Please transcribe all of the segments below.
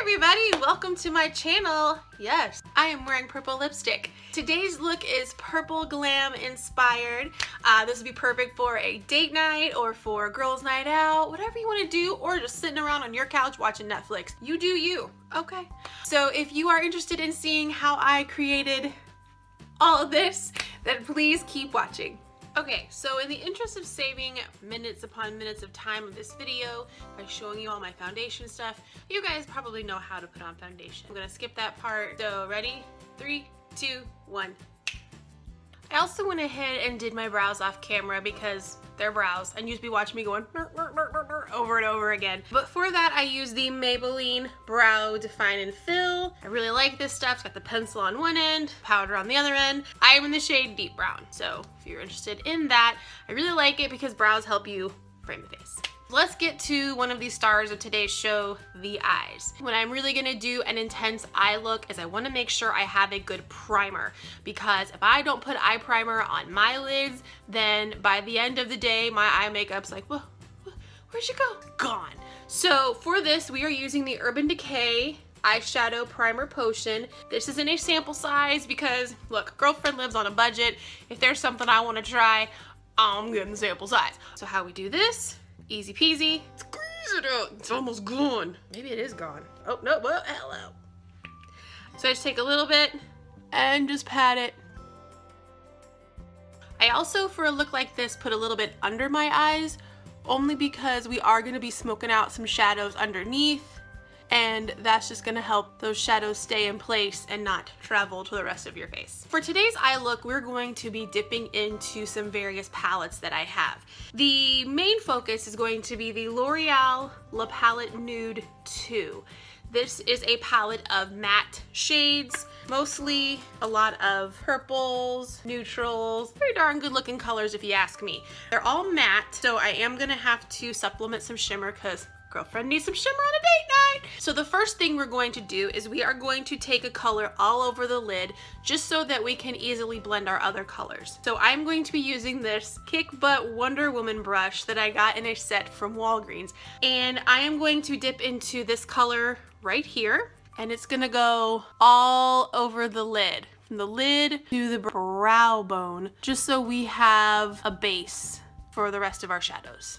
everybody, welcome to my channel. Yes, I am wearing purple lipstick. Today's look is purple glam inspired. This would be perfect for a date night or for a girls night out, whatever you want to do, or just sitting around on your couch watching Netflix. You do you, okay? So if you are interested in seeing how I created all of this, then please keep watching. Okay, so in the interest of saving minutes upon minutes of time of this video by showing you all my foundation stuff, you guys probably know how to put on foundation. I'm gonna skip that part. So ready? 3, 2, 1. I also went ahead and did my brows off camera because they're brows and you'd be watching me going over and over again. But for that, I used the Maybelline Brow Define and Fill. I really like this stuff. It's got the pencil on one end, powder on the other end. I am in the shade Deep Brown. So if you're interested in that, I really like it because brows help you frame the face. Let's get to one of the stars of today's show, the eyes. When I'm really gonna do an intense eye look is I wanna make sure I have a good primer, because if I don't put eye primer on my lids, then by the end of the day, my eye makeup's like, whoa, where'd she go? Gone. So for this, we are using the Urban Decay eyeshadow primer potion. This is in a sample size because look, girlfriend lives on a budget. If there's something I wanna try, I'm getting the sample size. So how we do this? Easy peasy. Squeeze it out. It's almost gone. Maybe it is gone. Oh, no, well, hello. So I just take a little bit and just pat it. I also, for a look like this, put a little bit under my eyes, only because we are gonna be smoking out some shadows underneath, and that's just gonna help those shadows stay in place and not travel to the rest of your face. For today's eye look, we're going to be dipping into some various palettes that I have. The main focus is going to be the L'Oreal La Palette Nude 2. This is a palette of matte shades, mostly a lot of purples, neutrals, pretty darn good looking colors if you ask me. They're all matte, so I am gonna have to supplement some shimmer because girlfriend needs some shimmer on a date night. So the first thing we're going to do is we are going to take a color all over the lid just so that we can easily blend our other colors. So I'm going to be using this Kick Butt Wonder Woman brush that I got in a set from Walgreens. And I am going to dip into this color right here, and it's gonna go all over the lid, from the lid to the brow bone, just so we have a base for the rest of our shadows.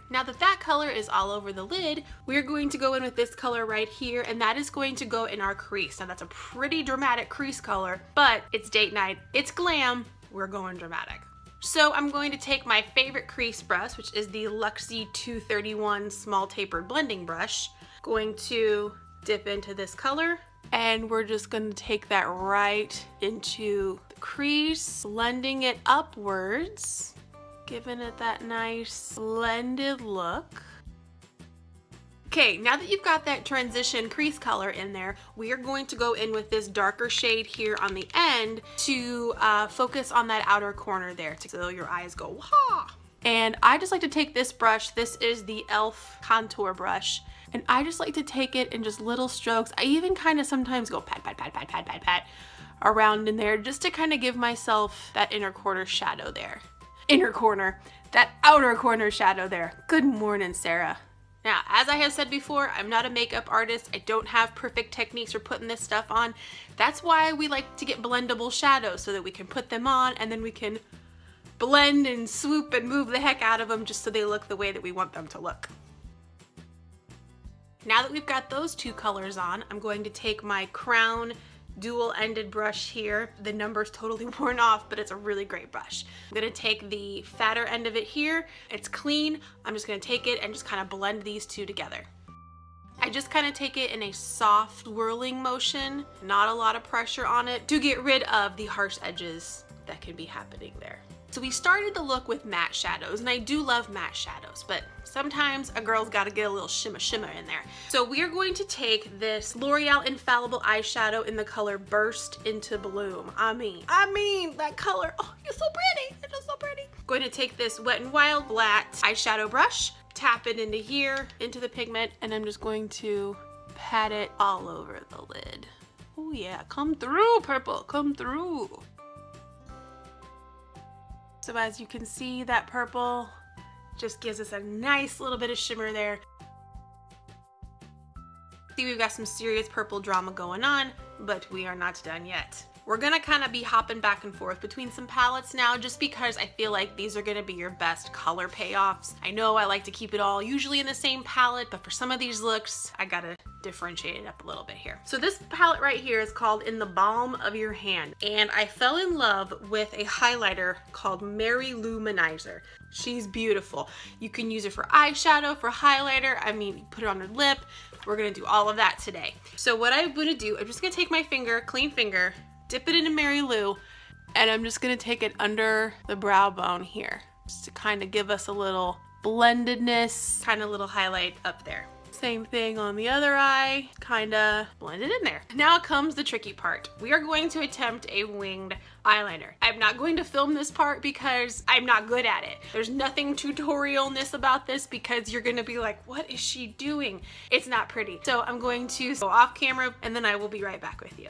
Now that that color is all over the lid, we're going to go in with this color right here, and that is going to go in our crease. Now that's a pretty dramatic crease color, but it's date night, it's glam, we're going dramatic. So I'm going to take my favorite crease brush, which is the Luxie 231 small tapered blending brush, going to dip into this color, and we're just going to take that right into the crease, blending it upwards, giving it that nice blended look. Okay, now that you've got that transition crease color in there, we are going to go in with this darker shade here on the end to focus on that outer corner there, so your eyes go wah. And I just like to take this brush, this is the e.l.f. contour brush, and I just like to take it in just little strokes. I even kind of sometimes go pat, pat, pat, pat, pat, pat, pat around in there just to kind of give myself that inner corner shadow there. Inner corner, that outer corner shadow there. Good morning, Sarah. Now, as I have said before, I'm not a makeup artist. I don't have perfect techniques for putting this stuff on. That's why we like to get blendable shadows so that we can put them on and then we can blend and swoop and move the heck out of them just so they look the way that we want them to look. Now that we've got those two colors on, I'm going to take my Crown dual-ended brush here. The number's totally worn off, but it's a really great brush. I'm gonna take the fatter end of it here. It's clean. I'm just gonna take it and just kind of blend these two together. I just kind of take it in a soft swirling motion, not a lot of pressure on it, to get rid of the harsh edges that can be happening there. So we started the look with matte shadows, and I do love matte shadows, but sometimes a girl's got to get a little shimmer in there. So we are going to take this L'Oreal Infallible eyeshadow in the color Burst into Bloom. I mean, that color, oh, you're so pretty, you're just so pretty. Going to take this Wet n Wild Flat eyeshadow brush, tap it into here, into the pigment, and I'm just going to pat it all over the lid. Oh yeah, come through, purple, come through. So as you can see, that purple just gives us a nice little bit of shimmer there. See, we've got some serious purple drama going on, but we are not done yet. We're gonna kind of be hopping back and forth between some palettes now, just because I feel like these are gonna be your best color payoffs. I know I like to keep it all usually in the same palette, but for some of these looks, I gotta differentiate it up a little bit here. So this palette right here is called In the Balm of Your Hand, and I fell in love with a highlighter called Mary Luminizer. She's beautiful. You can use it for eyeshadow, for highlighter. I mean, you put it on your lip. We're gonna do all of that today. So what I'm gonna do, I'm just gonna take my finger, clean finger, dip it into Mary Lou, and I'm just gonna take it under the brow bone here, just to kind of give us a little blendedness, kind of little highlight up there. Same thing on the other eye, kind of blend it in there. Now comes the tricky part. We are going to attempt a winged eyeliner. I'm not going to film this part because I'm not good at it. There's nothing tutorialness about this because you're gonna be like, what is she doing? It's not pretty. So I'm going to go off camera and then I will be right back with you.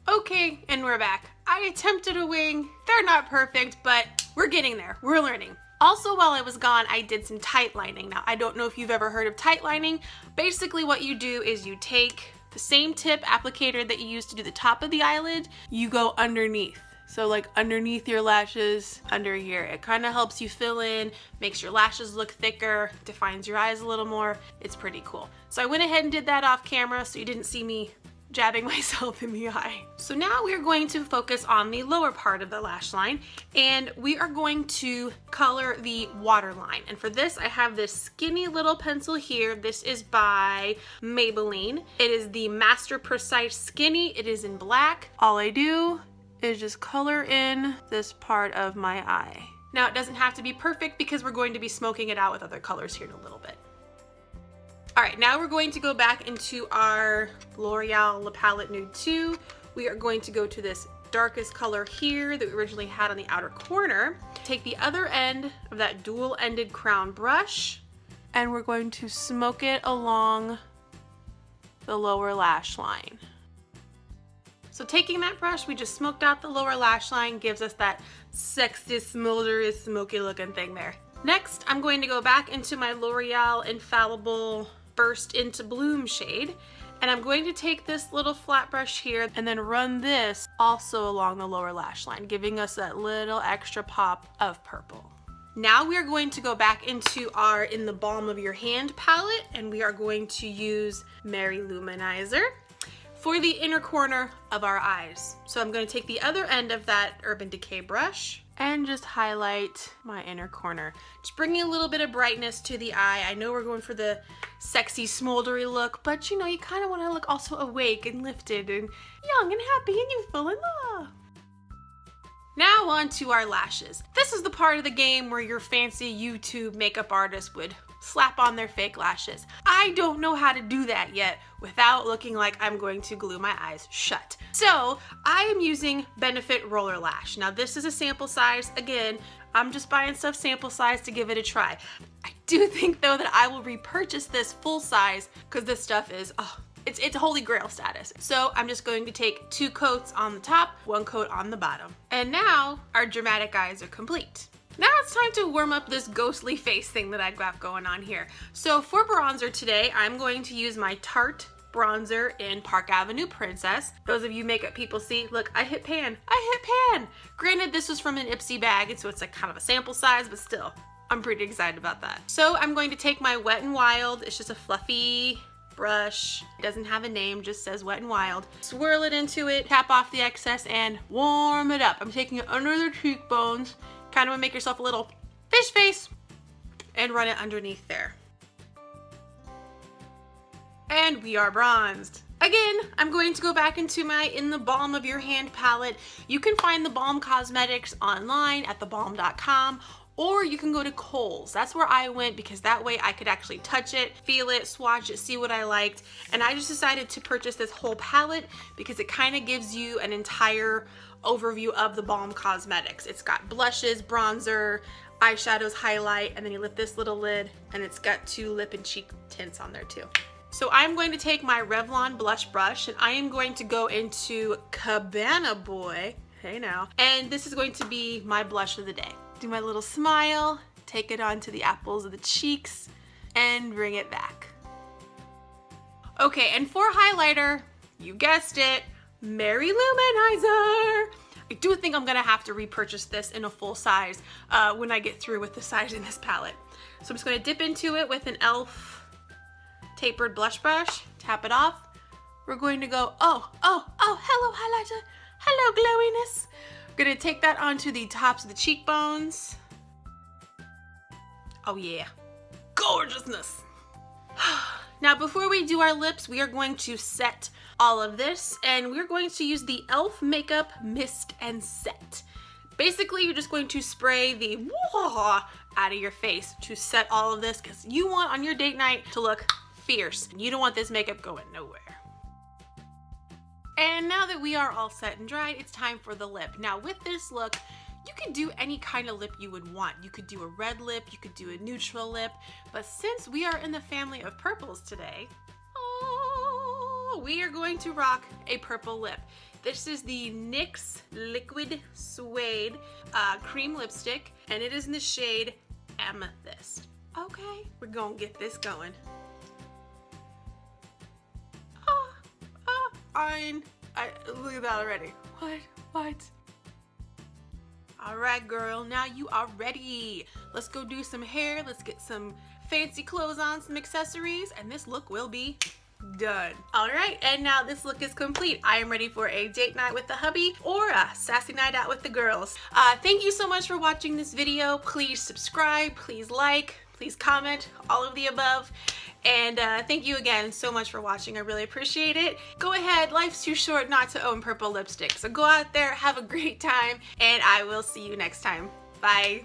Okay, and we're back. I attempted a wing. They're not perfect, but we're getting there. We're learning. Also, while I was gone, I did some tight lining. Now, I don't know if you've ever heard of tight lining. Basically, what you do is you take the same tip applicator that you use to do the top of the eyelid, you go underneath. So like underneath your lashes, under here. It kind of helps you fill in, makes your lashes look thicker, defines your eyes a little more. It's pretty cool. So I went ahead and did that off camera so you didn't see me jabbing myself in the eye. So now we are going to focus on the lower part of the lash line, and we are going to color the waterline. And for this, I have this skinny little pencil here. This is by Maybelline. It is the Master Precise Skinny. It is in black. All I do is just color in this part of my eye. Now, it doesn't have to be perfect because we're going to be smoking it out with other colors here in a little bit. All right, now we're going to go back into our L'Oreal La Palette Nude 2. We are going to go to this darkest color here that we originally had on the outer corner. Take the other end of that dual-ended crown brush, and we're going to smoke it along the lower lash line. So taking that brush, we just smoked out the lower lash line, gives us that sexy, smoldery, smoky looking thing there. Next, I'm going to go back into my L'Oreal Infallible Burst into Bloom shade, and I'm going to take this little flat brush here and then run this also along the lower lash line, giving us that little extra pop of purple. Now we are going to go back into our In the Balm of Your Hand palette, and we are going to use Mary Luminizer for the inner corner of our eyes. So I'm going to take the other end of that Urban Decay brush and just highlight my inner corner. Just bringing a little bit of brightness to the eye. I know we're going for the sexy, smoldery look, but you know, you kind of want to look also awake and lifted and young and happy and youthful and Now on to our lashes. This is the part of the game where your fancy YouTube makeup artist would slap on their fake lashes. I don't know how to do that yet without looking like I'm going to glue my eyes shut. So I am using Benefit Roller Lash. Now this is a sample size. Again, I'm just buying stuff sample size to give it a try. I do think though that I will repurchase this full size because this stuff is, it's holy grail status. So I'm just going to take 2 coats on the top, 1 coat on the bottom. And now our dramatic eyes are complete. Now it's time to warm up this ghostly face thing that I've got going on here. So for bronzer today, I'm going to use my Tarte bronzer in Park Avenue Princess. Those of you makeup people see, look, I hit pan. Granted, this was from an Ipsy bag, and so it's like kind of a sample size, but still, I'm pretty excited about that. So I'm going to take my Wet n Wild. It's just a fluffy brush. It doesn't have a name, just says Wet n Wild. Swirl it into it, tap off the excess, and warm it up. I'm taking it under the cheekbones. Kind of want to make yourself a little fish face and run it underneath there. And we are bronzed. Again, I'm going to go back into my In the Balm of Your Hand palette. You can find the Balm Cosmetics online at thebalm.com, or you can go to Kohl's. That's where I went because that way I could actually touch it, feel it, swatch it, see what I liked. And I just decided to purchase this whole palette because it kind of gives you an entire overview of the Balm Cosmetics. It's got blushes, bronzer, eyeshadows, highlight, and then you lift this little lid and it's got 2 lip and cheek tints on there too. So I'm going to take my Revlon blush brush and I am going to go into Cabana Boy, hey now, and this is going to be my blush of the day. Do my little smile, take it onto the apples of the cheeks, and bring it back. Okay, and for highlighter, you guessed it, Mary Luminizer. I do think I'm gonna have to repurchase this in a full size when I get through with the size in this palette. So I'm just gonna dip into it with an e.l.f. tapered blush brush, tap it off. We're going to go, oh, hello highlighter, hello glowiness. We're gonna take that onto the tops of the cheekbones. Oh yeah, gorgeousness. Now before we do our lips, we are going to set all of this, and we're going to use the e.l.f. Makeup Mist and Set. Basically, you're just going to spray the wah out of your face to set all of this, because you want on your date night to look fierce. You don't want this makeup going nowhere. And now that we are all set and dried, it's time for the lip. Now with this look, you could do any kind of lip you would want. You could do a red lip, you could do a neutral lip, but since we are in the family of purples today, we are going to rock a purple lip. This is the NYX Liquid Suede cream lipstick, and it is in the shade Amethyst. Okay, we're gonna get this going. Look at that already. What? All right, girl, now you are ready. Let's go do some hair. Let's get some fancy clothes on, some accessories, and this look will be done. All right, and now this look is complete. I am ready for a date night with the hubby or a sassy night out with the girls. Thank you so much for watching this video. Please subscribe, please like, please comment, all of the above. And thank you again so much for watching. I really appreciate it. Go ahead, life's too short not to own purple lipstick. So go out there, have a great time, and I will see you next time. Bye.